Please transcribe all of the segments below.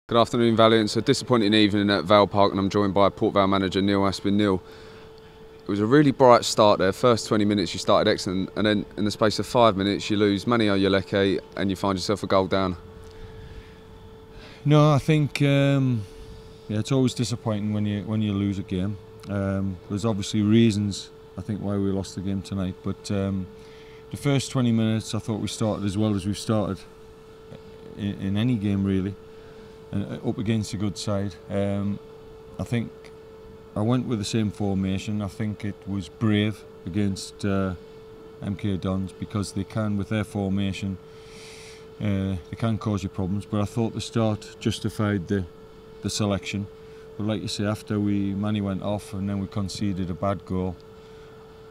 Good afternoon, Valiant. A disappointing evening at Vale Park, and I'm joined by Port Vale manager Neil Aspin. Neil, it was a really bright start there. First 20 minutes you started excellent, and then in the space of 5 minutes you lose Mani Oyeleke and you find yourself a goal down. No, I think it's always disappointing when you lose a game. There's obviously reasons I think why we lost the game tonight, but the first 20 minutes I thought we started as well as we've started in any game really. And up against a good side. I think I went with the same formation. I think it was brave against MK Dons because they can, with their formation, they can cause you problems. But I thought the start justified the selection. But like you say, after Mani went off and then we conceded a bad goal,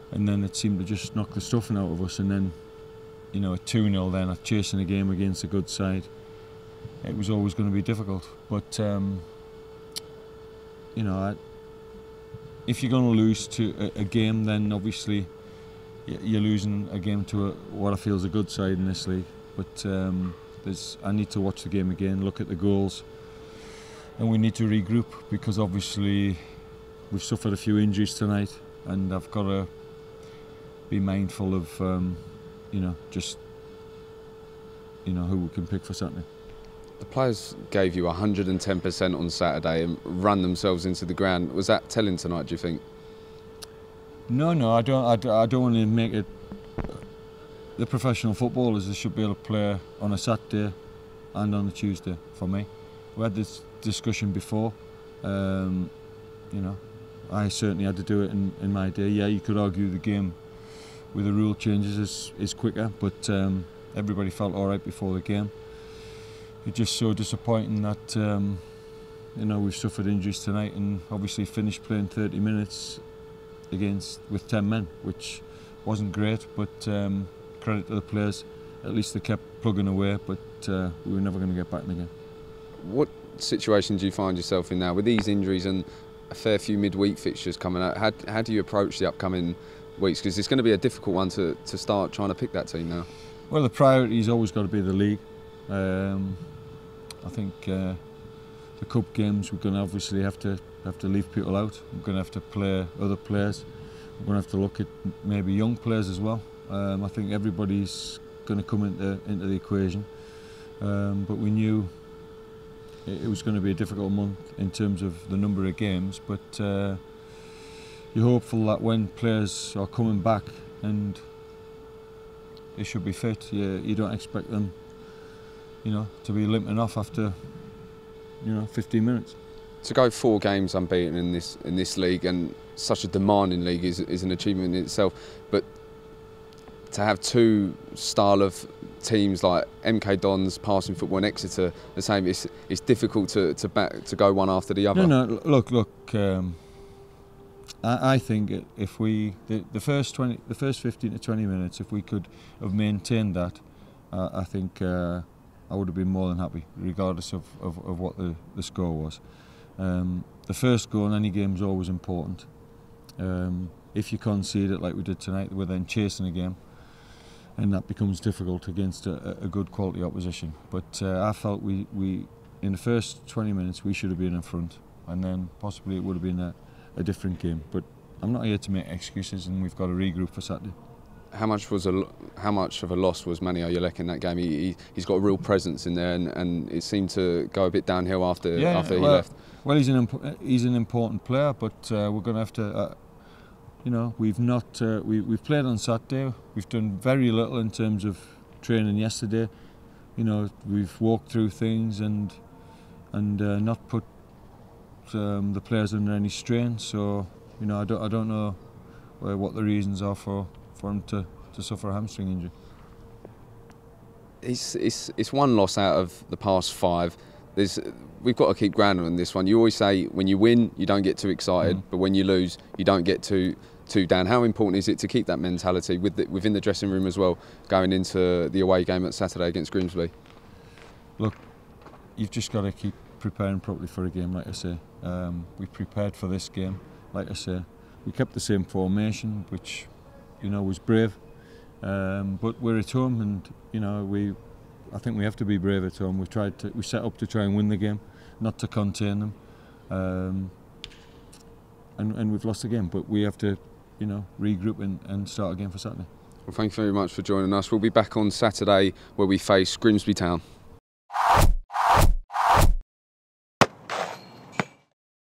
and then it seemed to just knock the stuffing out of us. And then, a 2-0 then, chasing a game against a good side. It was always going to be difficult, but if you're going to lose to a game, then obviously you're losing a game to what I feel is a good side in this league. But I need to watch the game again, look at the goals, and we need to regroup because obviously we've suffered a few injuries tonight, and I've got to be mindful of who we can pick for Saturday. The players gave you 110% on Saturday and run themselves into the ground. Was that telling tonight, do you think? No, I don't want to make it. The professional footballers, they should be able to play on a Saturday and on a Tuesday. For me, we had this discussion before. I certainly had to do it in my day. Yeah, you could argue the game with the rule changes is quicker, but everybody felt all right before the game. It's just so disappointing that we've suffered injuries tonight and obviously finished playing 30 minutes with 10 men, which wasn't great, but credit to the players. At least they kept plugging away, but we were never going to get back in the game. What situation do you find yourself in now with these injuries and a fair few midweek fixtures coming out? How do you approach the upcoming weeks? Because it's going to be a difficult one to start trying to pick that team now. Well, the priority's always got to be the league. I think the cup games we're going to obviously have to leave people out. We're going to have to play other players. We're going to have to look at maybe young players as well. I think everybody's going to come into the equation. But we knew it was going to be a difficult month in terms of the number of games. But you're hopeful that when players are coming back and they should be fit, you don't expect them to be limping off after 15 minutes. To go 4 games unbeaten in this league, and such a demanding league, is an achievement in itself. But to have 2 style of teams like MK Dons, Passing Football and Exeter the same, it's difficult to go one after the other. No. Look. I think if the first 15 to 20 minutes, if we could have maintained that, I think I would have been more than happy, regardless of what the score was. The first goal in any game is always important. If you concede it like we did tonight, we're then chasing a game, and that becomes difficult against a good quality opposition. But I felt we in the first 20 minutes we should have been in front, and then possibly it would have been a different game. But I'm not here to make excuses, and we've got to regroup for Saturday. How much of a loss was Mani Oyeleke in that game? He's got a real presence in there, and it seemed to go a bit downhill after he left. Well, he's an important player, but we're going to have to. We've played on Saturday. We've done very little in terms of training yesterday. We've walked through things and not put the players under any strain. So I don't know what the reasons are for him to suffer a hamstring injury. It's one loss out of the past 5. We've got to keep grounded on this one. You always say when you win you don't get too excited, but when you lose you don't get too down. How important is it to keep that mentality within the dressing room as well, going into the away game at Saturday against Grimsby? Look, you've just got to keep preparing properly for a game, like I say. We prepared for this game, like I say. We kept the same formation, which was brave, but we're at home, and I think we have to be brave at home. We set up to try and win the game, not to contain them, and we've lost the game. But we have to, regroup and start again for Saturday. Well, thank you very much for joining us. We'll be back on Saturday where we face Grimsby Town.